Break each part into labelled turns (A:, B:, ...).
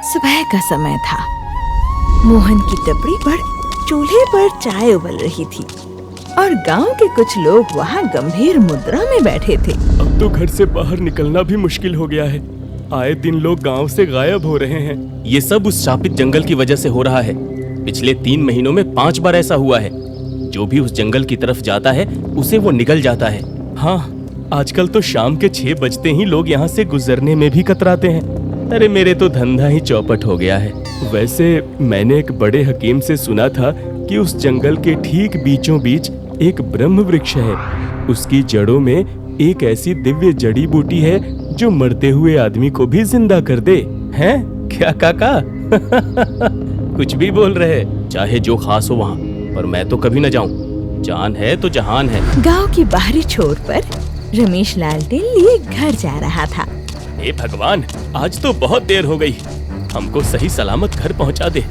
A: सुबह का समय था। मोहन की टपरी पर चूल्हे पर चाय उबल रही थी और गांव के कुछ लोग वहां गंभीर मुद्रा में बैठे थे।
B: अब तो घर से बाहर निकलना भी मुश्किल हो गया है। आए दिन लोग गांव से गायब हो रहे हैं।
C: ये सब उस शापित जंगल की वजह से हो रहा है। पिछले 3 महीनों में 5 बार ऐसा हुआ है। जो भी उस जंगल की तरफ जाता है उसे वो निगल जाता है।
B: हाँ, आजकल तो शाम के 6 बजते ही लोग यहाँ से गुजरने में भी कतराते हैं। अरे मेरे तो धंधा ही चौपट हो गया है। वैसे मैंने एक बड़े हकीम से सुना था कि उस जंगल के ठीक बीचों बीच एक ब्रह्म वृक्ष है। उसकी जड़ों में एक ऐसी दिव्य जड़ी बूटी है जो मरते हुए आदमी को भी जिंदा कर दे। हैं? क्या काका?
C: कुछ भी बोल रहे, चाहे जो खास हो वहाँ, पर मैं तो कभी न जाऊं। जान है तो जहान है।
A: गांव की बाहरी छोर पर रमेश लालटेन लिए घर जा रहा था।
C: हे भगवान, आज तो बहुत देर हो गई। हमको सही सलामत घर पहुंचा दे।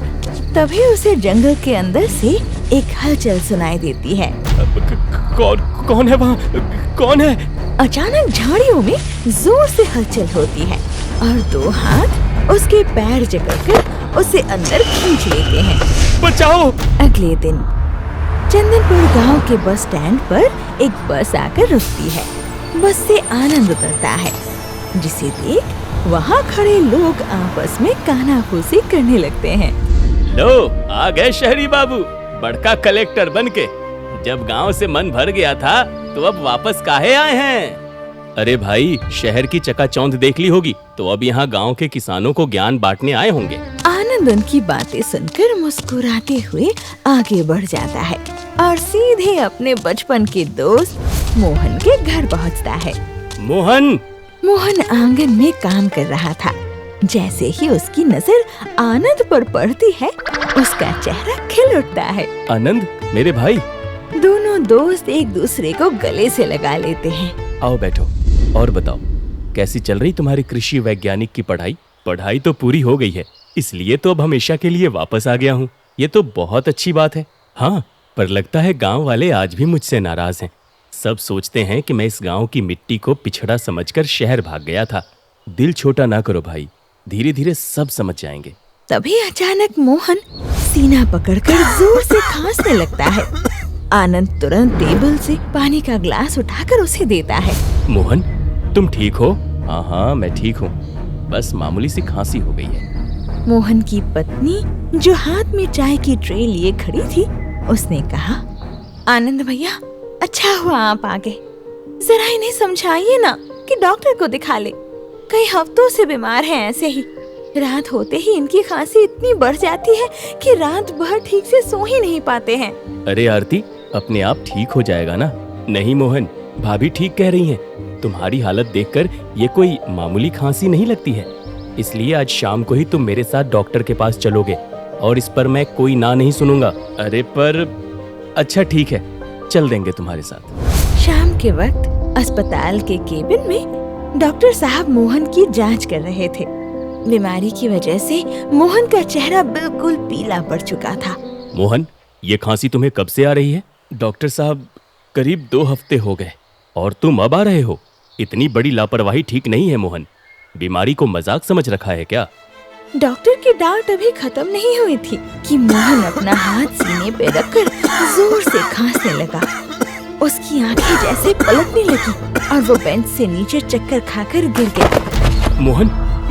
A: तभी उसे जंगल के अंदर से एक हलचल सुनाई देती है।
B: कौन है वहाँ? कौन है?
A: अचानक झाड़ियों में जोर से हलचल होती है और 2 हाथ उसके पैर जकड़कर उसे अंदर खींच लेते हैं।
B: बचाओ!
A: अगले दिन चंदनपुर गांव के बस स्टैंड पर एक बस आकर रुकती है। बस से आनंद उतरता है, जिसे देख वहाँ खड़े लोग आपस में कानाफूसी करने लगते हैं।
C: लो, आ गए शहरी बाबू, बड़का कलेक्टर बनके। जब गांव से मन भर गया था तो अब वापस काहे आए हैं? अरे भाई, शहर की चकाचौंध देख ली होगी तो अब यहाँ गांव के किसानों को ज्ञान बांटने आए होंगे।
A: आनंद उनकी बातें सुनकर मुस्कुराते हुए आगे बढ़ जाता है और सीधे अपने बचपन के दोस्त मोहन के घर पहुँचता है। मोहन आंगन में काम कर रहा था। जैसे ही उसकी नजर आनंद पर पड़ती है, उसका चेहरा खिल उठता है।
B: आनंद, मेरे भाई।
A: दोनों दोस्त एक दूसरे को गले से लगा लेते हैं।
B: आओ बैठो और बताओ, कैसी चल रही तुम्हारी कृषि वैज्ञानिक की पढ़ाई? पढ़ाई तो पूरी हो गई है, इसलिए तो अब हमेशा के लिए वापस आ गया हूँ। ये तो बहुत अच्छी बात है। हाँ, पर लगता है गांव वाले आज भी मुझसे नाराज हैं। सब सोचते हैं कि मैं इस गांव की मिट्टी को पिछड़ा समझकर शहर भाग गया था। दिल छोटा ना करो भाई, धीरे धीरे सब समझ जाएंगे।
A: तभी अचानक मोहन सीना पकड़कर जोर से खांसने लगता है। आनंद तुरंत टेबल से पानी का ग्लास उठाकर उसे देता है।
B: मोहन, तुम ठीक हो? हाँ, मैं ठीक हूँ। बस मामूली सी खांसी हो गई है।
A: मोहन की पत्नी, जो हाथ में चाय की ट्रे लिए खड़ी थी, उसने कहा, आनंद भैया, अच्छा हुआ आप आ गए। जरा इन्हें समझाइए ना कि डॉक्टर को दिखा ले। कई हफ्तों से बीमार हैं ऐसे ही। रात होते ही इनकी खांसी इतनी बढ़ जाती है कि रात भर ठीक से सो ही नहीं पाते हैं।
B: अरे आरती, अपने आप ठीक हो जाएगा ना? नहीं मोहन, भाभी ठीक कह रही हैं। तुम्हारी हालत देखकर ये कोई मामूली खांसी नहीं लगती है। इसलिए आज शाम को ही तुम मेरे साथ डॉक्टर के पास चलोगे और इस पर मैं कोई ना नहीं सुनूंगा। अरे पर अच्छा ठीक है, चल देंगे तुम्हारे साथ।
A: शाम के वक्त अस्पताल के केबिन में डॉक्टर साहब मोहन की जांच कर रहे थे। बीमारी की वजह से मोहन का चेहरा बिल्कुल पीला पड़ चुका था।
B: मोहन, ये खांसी तुम्हें कब से आ रही है? डॉक्टर साहब, करीब 2 हफ्ते हो गए और तुम अब आ रहे हो। इतनी बड़ी लापरवाही ठीक नहीं है मोहन। बीमारी को मजाक समझ रखा है क्या?
A: डॉक्टर की डांट अभी खत्म नहीं हुई थी कि मोहन अपना हाथ सीने पे रखकर जोर से खांसने लगा। उसकी आंखें जैसे पलटने लगी और वो बेंच से नीचे चक्कर खाकर गिर गया।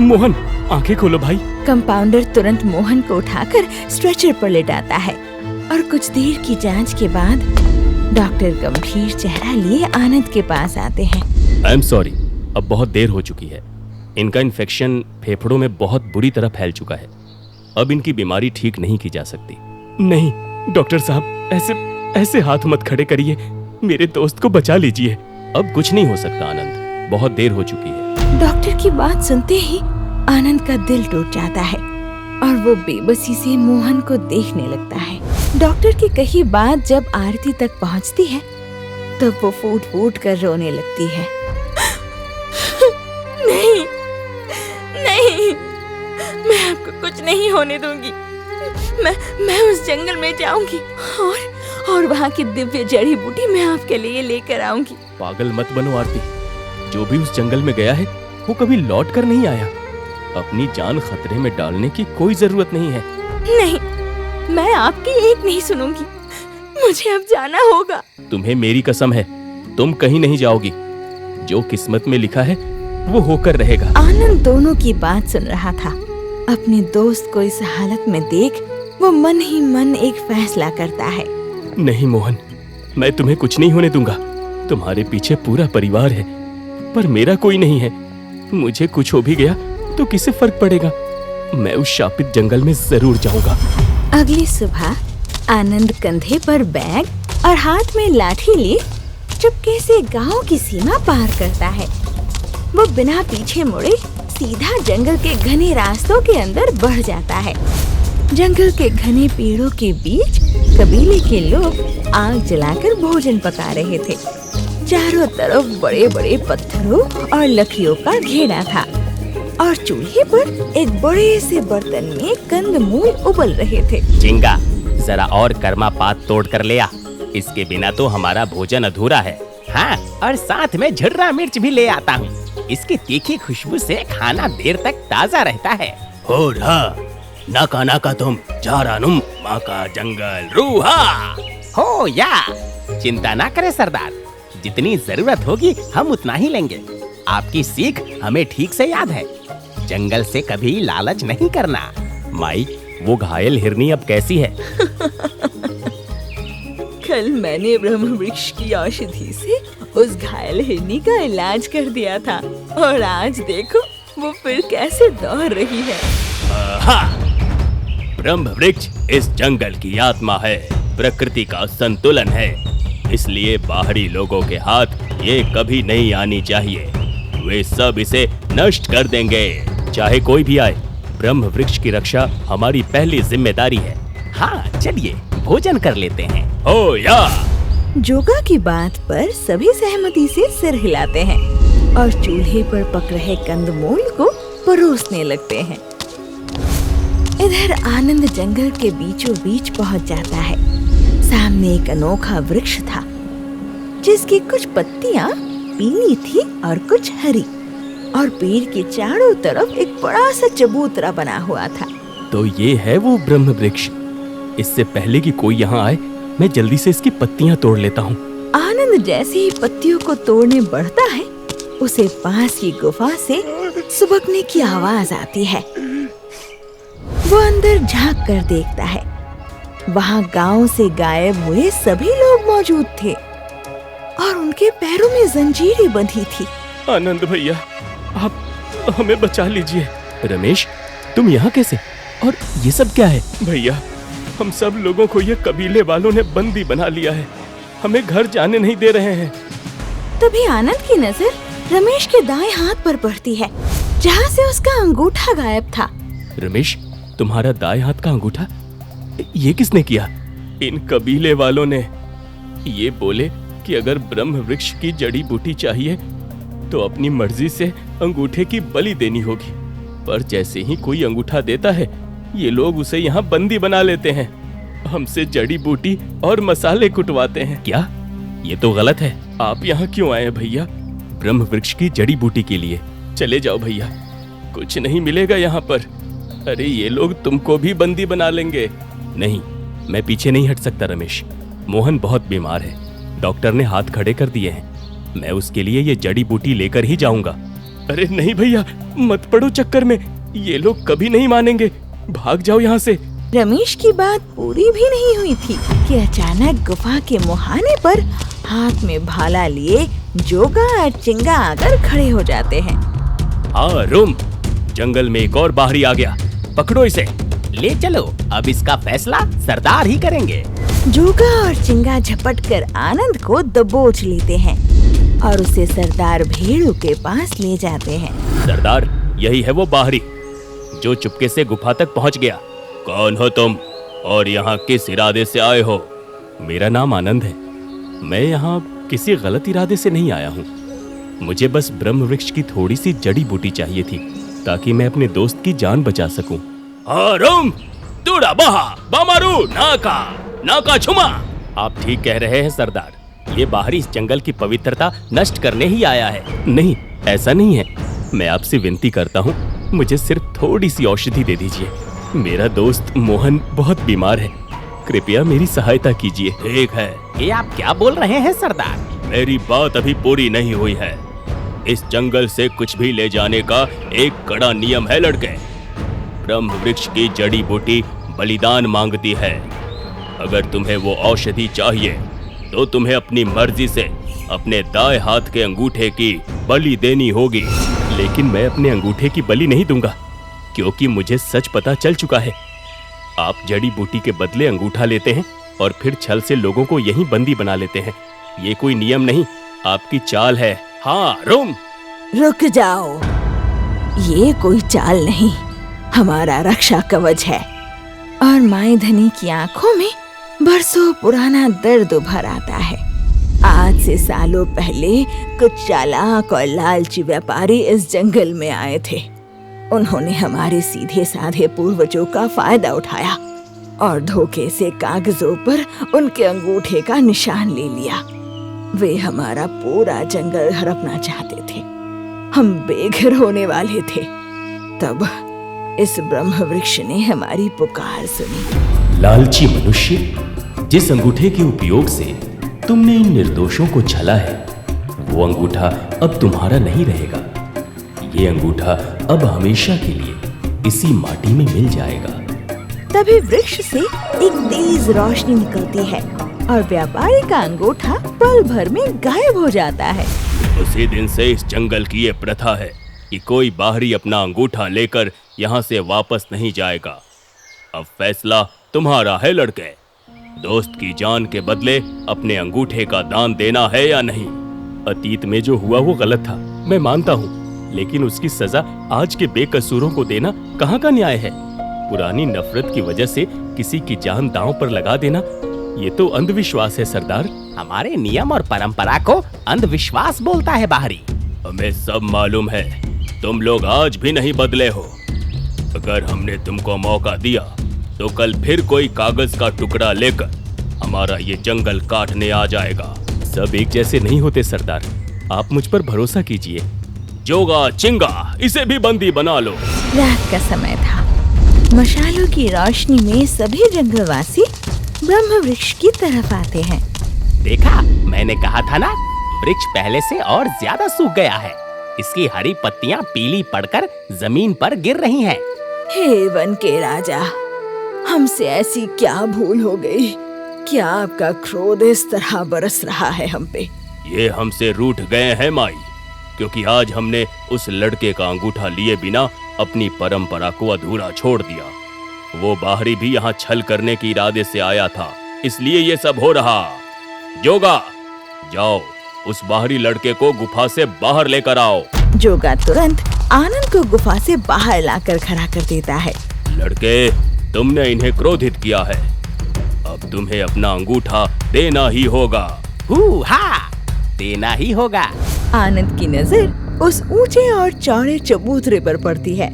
B: मोहन, आंखें खोलो भाई।
A: कंपाउंडर तुरंत मोहन को उठाकर स्ट्रेचर पर लेटाता है और कुछ देर की जांच के बाद डॉक्टर गंभीर चेहरा लिए आनंद के पास आते हैं।
B: आई एम सॉरी, अब बहुत देर हो चुकी है। इनका इन्फेक्शन फेफड़ों में बहुत बुरी तरह फैल चुका है। अब इनकी बीमारी ठीक नहीं की जा सकती। नहीं डॉक्टर साहब, ऐसे हाथ मत खड़े करिए। मेरे दोस्त को बचा लीजिए। अब कुछ नहीं हो सकता आनंद, बहुत देर हो चुकी है।
A: डॉक्टर की बात सुनते ही आनंद का दिल टूट जाता है और वो बेबसी से मोहन को देखने लगता है। डॉक्टर की कही बात जब आरती तक पहुंचती है तब वो फूट फूट कर रोने लगती है। नहीं, मैं आपको कुछ नहीं होने दूंगी। मैं उस जंगल में जाऊंगी और वहाँ की दिव्य जड़ी बूटी मैं आपके लिए लेकर आऊंगी।
B: पागल मत बनो आरती। जो भी उस जंगल में गया है वो कभी लौट कर नहीं आया। अपनी जान खतरे में डालने की कोई जरूरत नहीं है।
A: नहीं, मैं आपकी एक नहीं सुनूंगी। मुझे अब जाना होगा।
B: तुम्हें मेरी कसम है, तुम कहीं नहीं जाओगी। जो किस्मत में लिखा है वो होकर रहेगा।
A: आनंद दोनों की बात सुन रहा था। अपने दोस्त को इस हालत में देख वो मन ही मन एक फैसला करता है।
B: नहीं मोहन, मैं तुम्हें कुछ नहीं होने दूंगा। तुम्हारे पीछे पूरा परिवार है, पर मेरा कोई नहीं है। मुझे कुछ हो भी गया तो किसे फर्क पड़ेगा। मैं उस शापित जंगल में जरूर जाऊंगा।
A: अगली सुबह आनंद कंधे पर बैग और हाथ में लाठी लिए चुपके से गांव की सीमा पार करता है। वो बिना पीछे मुड़े सीधा जंगल के घने रास्तों के अंदर बढ़ जाता है। जंगल के घने पेड़ों के बीच कबीले के लोग आग जलाकर भोजन पका रहे थे। चारों तरफ बड़े बड़े पत्थरों और लकड़ियों का घेरा था और चूल्हे पर एक बड़े से बर्तन में कंदमूल उबल रहे थे।
C: चिंगा, जरा और कर्मा पात तोड़ कर ले आ। इसके बिना तो हमारा भोजन अधूरा है। हाँ, और साथ में झुर्रा मिर्च भी ले आता हूँ। इसकी तीखी खुशबू से खाना देर तक ताजा रहता है। हो रहा नाका नाका तुम जारानुम माँ का जंगल रूहा हो या। चिंता ना करे सरदार, जितनी जरूरत होगी हम उतना ही लेंगे। आपकी सीख हमें ठीक से याद है, जंगल से कभी लालच नहीं करना।
B: माई, वो घायल हिरनी अब कैसी है?
A: कल मैंने ब्रह्म वृक्ष की औषधि से उस घायल हिरनी का इलाज कर दिया था और आज देखो वो फिर कैसे दौड़ रही है।
B: ब्रह्म वृक्ष इस जंगल की आत्मा है, प्रकृति का संतुलन है। इसलिए बाहरी लोगों के हाथ ये कभी नहीं आनी चाहिए। वे सब इसे नष्ट कर देंगे, चाहे कोई भी आए। ब्रह्म वृक्ष की रक्षा हमारी पहली जिम्मेदारी है।
C: हाँ, चलिए भोजन कर लेते हैं।
B: हो या।
A: जोगा की बात पर सभी सहमति से सिर हिलाते हैं और चूल्हे पर पक रहे कंदमूल को परोसने लगते हैं। इधर आनंद जंगल के बीचों बीच पहुंच जाता है। सामने एक अनोखा वृक्ष था जिसकी कुछ पत्तियां पीली थी और कुछ हरी, और पेड़ के चारों तरफ एक बड़ा सा चबूतरा बना हुआ था।
B: तो ये है वो ब्रह्म वृक्ष। इससे पहले कि कोई यहाँ आए, मैं जल्दी से इसकी पत्तियां तोड़ लेता हूँ।
A: आनंद जैसे ही पत्तियों को तोड़ने बढ़ता है, उसे पास की गुफा से सुबकने की आवाज आती है। वो अंदर झांक कर देखता है। वहाँ गांव से गायब हुए सभी लोग मौजूद थे और उनके पैरों में जंजीरें बंधी थी।
B: आनंद भैया, आप हमें बचा लीजिए। रमेश, तुम यहाँ कैसे? और ये सब क्या है? भैया, हम सब लोगों को ये कबीले वालों ने बंदी बना लिया है। हमें घर जाने नहीं दे रहे हैं।
A: तभी आनंद की नजर रमेश के दाएं हाथ पर पड़ती है, जहाँ से उसका अंगूठा गायब था।
B: रमेश, तुम्हारा दाएं हाथ का अंगूठा? ये किसने किया? इन कबीले वालों ने। ये बोले कि अगर ब्रह्म वृक्ष की जड़ी बूटी चाहिए तो अपनी मर्जी से अंगूठे की बलि देनी होगी। पर जैसे ही कोई अंगूठा देता है, ये लोग उसे यहाँ बंदी बना लेते हैं। हमसे जड़ी बूटी और मसाले कुटवाते हैं। क्या? ये तो गलत है। आप यहाँ क्यों आए भैया? ब्रह्म वृक्ष की जड़ी बूटी के लिए। चले जाओ भैया, कुछ नहीं मिलेगा यहाँ पर। अरे ये लोग तुमको भी बंदी बना लेंगे। नहीं, मैं पीछे नहीं हट सकता रमेश। मोहन बहुत बीमार है, डॉक्टर ने हाथ खड़े कर दिए हैं। मैं उसके लिए ये जड़ी बूटी लेकर ही जाऊंगा। अरे नहीं भैया, मत पड़ो चक्कर में। ये लोग कभी नहीं मानेंगे। भाग जाओ यहाँ से।
A: रमेश की बात पूरी भी नहीं हुई थी कि अचानक गुफा के मुहाने पर हाथ में भाला लिए जोगा और चिंगा आकर खड़े हो जाते हैं।
B: हाँ रुम, जंगल में एक और बाहरी आ गया, पकड़ो इसे।
C: ले चलो, अब इसका फैसला सरदार ही करेंगे।
A: जोगा और चिंगा झपट कर आनंद को दबोच लेते हैं और उसे सरदार भेड़ू के पास ले जाते हैं।
B: सरदार, यही है वो बाहरी जो चुपके से गुफा तक पहुंच गया। कौन हो तुम और यहाँ किस इरादे से आए हो? मेरा नाम आनंद है। मैं यहाँ किसी गलत इरादे से नहीं आया हूँ। मुझे बस ब्रह्म वृक्ष की थोड़ी सी जड़ी बूटी चाहिए थी ताकि मैं अपने दोस्त की जान बचा सकूं। हारुम, तुड़ा बहा, बामारू, नाका, नाका छुमा। आप ठीक कह रहे हैं सरदार, ये बाहरी इस जंगल की पवित्रता नष्ट करने ही आया है। नहीं, ऐसा नहीं है। मैं आपसे विनती करता हूँ, मुझे सिर्फ थोड़ी सी औषधि दे दीजिए। मेरा दोस्त मोहन बहुत बीमार है, कृपया मेरी सहायता कीजिए।
C: ठीक है, ये आप क्या बोल रहे हैं सरदार? मेरी बात अभी पूरी नहीं हुई है। इस जंगल से कुछ भी ले जाने का एक कड़ा नियम है लड़के। ब्रह्म वृक्ष की जड़ी बूटी बलिदान मांगती है। अगर तुम्हें वो औषधि चाहिए तो तुम्हें अपनी मर्जी से अपने दाएं हाथ के अंगूठे की बलि देनी होगी।
B: लेकिन मैं अपने अंगूठे की बलि नहीं दूंगा, क्योंकि मुझे सच पता चल चुका है। आप जड़ी बूटी के बदले अंगूठा लेते हैं और फिर छल से लोगों को यहीं बंदी बना लेते हैं। ये कोई नियम नहीं, आपकी चाल है।
C: हाँ,
A: रुक जाओ, ये कोई चाल नहीं, हमारा रक्षा कवच है। और माई धनी की आंखों में बरसों पुराना दर्द उभर आता है। आज से सालों पहले कुछ चालाक और लालची व्यापारी इस जंगल में आए थे। उन्होंने हमारे सीधे साधे पूर्वजों का फायदा उठाया और धोखे से कागजों पर उनके अंगूठे का निशान ले लिया। वे हमारा पूरा जंगल हड़पना चाहते थे। हम बेघर होने वाले थे। तब इस ब्रह्म वृक्ष ने हमारी पुकार सुनी।
B: लालची मनुष्य, जिस अंगूठे के उपयोग से तुमने इन निर्दोषों को छला है, वो अंगूठा अब तुम्हारा नहीं रहेगा। ये अंगूठा अब हमेशा के लिए इसी माटी में मिल जाएगा।
A: तभी वृक्ष से एक तेज रोशनी निकलती है और व्यापारी का अंगूठा पल भर में गायब हो जाता है।
C: उसी दिन से इस जंगल की ये प्रथा है कि कोई बाहरी अपना अंगूठा लेकर यहाँ से वापस नहीं जाएगा। अब फैसला तुम्हारा है लड़के। दोस्त की जान के बदले अपने अंगूठे का दान देना है या नहीं?
B: अतीत में जो हुआ वो गलत था, मैं मानता हूँ, लेकिन उसकी सजा आज के बेकसूरों को देना कहाँ का न्याय है? पुरानी नफरत की वजह से किसी की जान दांव पर लगा देना, ये तो अंधविश्वास है सरदार।
C: हमारे नियम और परंपरा को अंधविश्वास बोलता है बाहरी। हमें सब मालूम है, तुम लोग आज भी नहीं बदले हो। अगर हमने तुमको मौका दिया तो कल फिर कोई कागज का टुकड़ा लेकर हमारा ये जंगल काटने आ जाएगा।
B: सब एक जैसे नहीं होते सरदार, आप मुझ पर भरोसा कीजिए।
C: जोगा चिंगा, इसे भी बंदी बना लो।
A: रात का समय था। मशालों की रोशनी में सभी जंगलवासी ब्रह्म वृक्ष की तरफ आते हैं।
C: देखा, मैंने कहा था ना, वृक्ष पहले से और ज्यादा सूख गया है। इसकी हरी पत्तियां पीली पड़कर जमीन पर गिर रही हैं।
A: हे वन के राजा, हमसे ऐसी क्या भूल हो गई? क्या आपका क्रोध इस तरह बरस रहा है हम पे?
C: ये हमसे रूठ गए हैं माई, क्योंकि आज हमने उस लड़के का अंगूठा लिए बिना अपनी परंपरा को अधूरा छोड़ दिया। वो बाहरी भी यहाँ छल करने के इरादे से आया था, इसलिए ये सब हो रहा। जोगा, जाओ उस बाहरी लड़के को गुफा से बाहर लेकर आओ।
A: जोगा तुरंत आनंद को गुफा से बाहर लाकर खड़ा कर देता है।
C: लड़के, तुमने इन्हें क्रोधित किया है, अब तुम्हें अपना अंगूठा देना ही होगा। हा, देना ही होगा।
A: आनंद की नजर उस ऊंचे और चौड़े चबूतरे पर पड़ती है,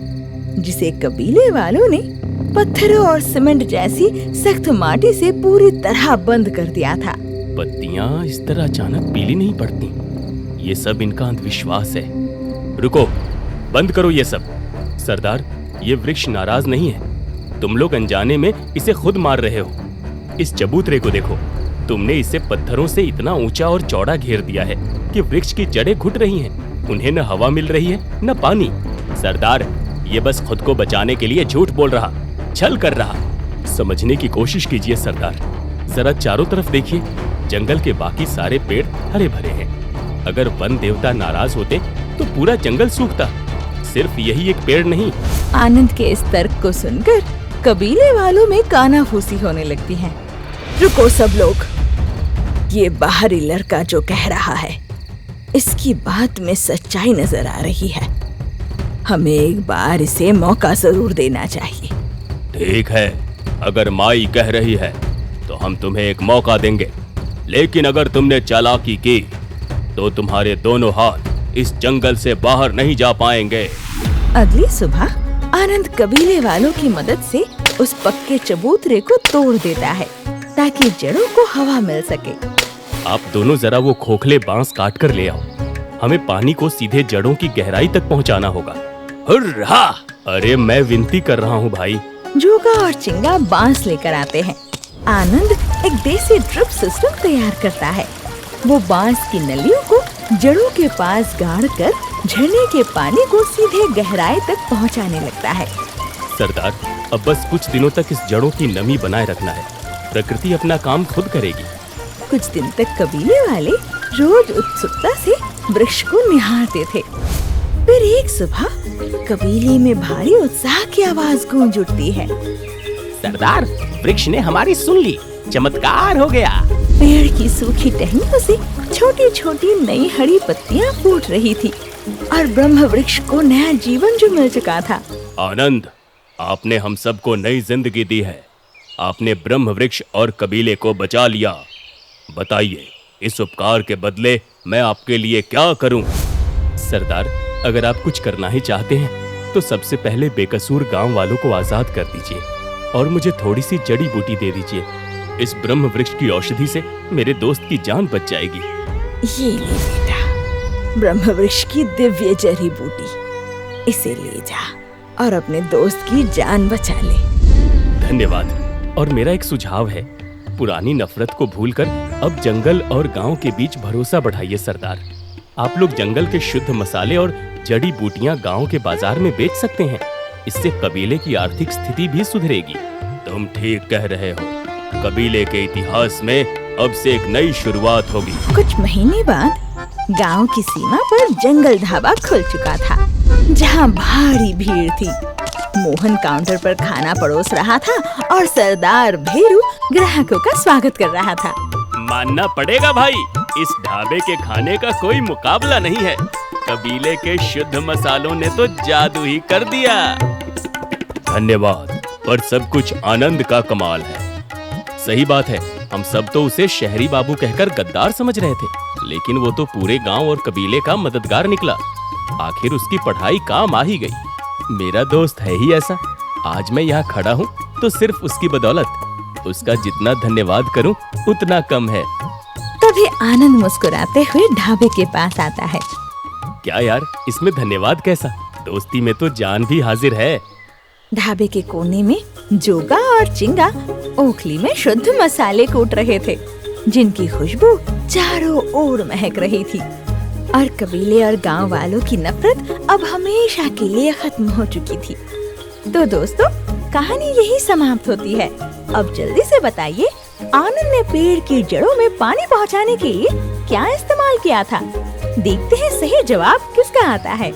A: जिसे कबीले वालों ने पत्थरों और सीमेंट जैसी सख्त माटी से पूरी तरह बंद कर दिया था।
B: पत्तियां इस तरह अचानक पीली नहीं पड़ती, ये सब इनका अंधविश्वास है। रुको, बंद करो ये सब। सरदार, ये वृक्ष नाराज नहीं है, तुम लोग अनजाने में इसे खुद मार रहे हो। इस चबूतरे को देखो, तुमने इसे पत्थरों से इतना ऊंचा और चौड़ा घेर दिया है कि वृक्ष की जड़ें घुट रही हैं। उन्हें न हवा मिल रही है न पानी।
C: सरदार, ये बस खुद को बचाने के लिए झूठ बोल रहा, छल कर रहा।
B: समझने की कोशिश कीजिए सरदार, जरा चारों तरफ देखिए, जंगल के बाकी सारे पेड़ हरे भरे हैं। अगर वन देवता नाराज होते तो पूरा जंगल सूखता, सिर्फ यही एक पेड़ नहीं।
A: आनंद के इस तर्क को सुनकर कबीले वालों में कानाफूसी होने लगती है। रुको सब लोग, ये बाहरी लड़का जो कह रहा है, इसकी बात में सच्चाई नजर आ रही है। हमें एक बार इसे मौका जरूर देना चाहिए।
C: ठीक है, अगर माई कह रही है तो हम तुम्हें एक मौका देंगे, लेकिन अगर तुमने चालाकी की तो तुम्हारे दोनों हाथ इस जंगल से बाहर नहीं जा पाएंगे।
A: अगली सुबह आनंद कबीले वालों की मदद से उस पक्के चबूतरे को तोड़ देता है, ताकि जड़ों को हवा मिल सके।
B: आप दोनों जरा वो खोखले बांस काट कर ले आओ, हमें पानी को सीधे जड़ों की गहराई तक पहुंचाना होगा।
C: हुर्रा!
B: अरे मैं विनती कर रहा हूँ भाई।
A: जोगा और चिंगा बांस लेकर आते हैं। आनंद एक देसी ड्रिप सिस्टम तैयार करता है। वो बांस की नलियों को जड़ों के पास गाड़ कर झरने के पानी को सीधे गहराई तक पहुंचाने लगता है।
B: सरदार, अब बस कुछ दिनों तक इस जड़ों की नमी बनाए रखना है। प्रकृति अपना काम खुद करेगी।
A: कुछ दिन तक कबीले वाले रोज उत्सुकता से वृक्ष को निहारते थे। फिर एक सुबह कबीले में भारी उत्साह की आवाज गूंज उठती है।
C: सरदार, वृक्ष ने हमारी सुन ली, चमत्कार हो गया।
A: पेड़ की सूखी टहनियों से छोटी छोटी नई हरी पत्तियां फूट रही थी और ब्रह्म वृक्ष को नया जीवन जो मिल चुका था।
B: आनंद, आपने हम सबको नई जिंदगी दी है। आपने ब्रह्म वृक्ष और कबीले को बचा लिया। बताइए, इस उपकार के बदले मैं आपके लिए क्या करूं? सरदार, अगर आप कुछ करना ही चाहते हैं तो सबसे पहले बेकसूर गांव वालों को आजाद कर दीजिए और मुझे थोड़ी सी जड़ी बूटी दे दीजिए। इस ब्रह्म वृक्ष की औषधि से मेरे दोस्त की जान बच जाएगी।
A: ये ले बेटा, ब्रह्म वृक्ष की दिव्य जड़ी बूटी, इसे ले जा और अपने दोस्त की जान बचा ले।
B: धन्यवाद। और मेरा एक सुझाव है, पुरानी नफरत को भूलकर अब जंगल और गांव के बीच भरोसा बढ़ाइए। सरदार, आप लोग जंगल के शुद्ध मसाले और जड़ी बूटियां गांव के बाजार में बेच सकते हैं। इससे कबीले की आर्थिक स्थिति भी सुधरेगी। तुम ठीक कह रहे हो। कबीले के इतिहास में अब से एक नई शुरुआत होगी।
A: कुछ महीने बाद गांव की सीमा पर जंगल ढाबा खुल चुका था, जहां भारी भीड़ थी। मोहन काउंटर पर खाना परोस रहा था और सरदार भेरू ग्राहकों का स्वागत कर रहा था।
C: मानना पड़ेगा भाई, इस ढाबे के खाने का कोई मुकाबला नहीं है। कबीले के शुद्ध मसालों ने तो जादू ही कर दिया।
B: धन्यवाद, पर सब कुछ आनंद का कमाल है। सही बात है, हम सब तो उसे शहरी बाबू कहकर गद्दार समझ रहे थे, लेकिन वो तो पूरे गांव और कबीले का मददगार निकला। आखिर उसकी पढ़ाई काम आ ही गई। मेरा दोस्त है ही ऐसा। आज मैं यहाँ खड़ा हूँ तो सिर्फ उसकी बदौलत। उसका जितना धन्यवाद करूँ उतना कम है।
A: तभी आनंद मुस्कुराते हुए ढाबे के पास आता है।
B: क्या यार, इसमें धन्यवाद कैसा? दोस्ती में तो जान भी हाजिर है।
A: ढाबे के कोने में जोगा और चिंगा ओखली में शुद्ध मसाले कूट रहे थे, जिनकी खुशबू चारों ओर महक रही थी। और कबीले और गांव वालों की नफरत अब हमेशा के लिए खत्म हो चुकी थी। तो दोस्तों, कहानी यही समाप्त होती है। अब जल्दी से बताइए, आनंद ने पेड़ की जड़ों में पानी पहुंचाने के लिए क्या इस्तेमाल किया था? देखते हैं सही जवाब किसका आता है।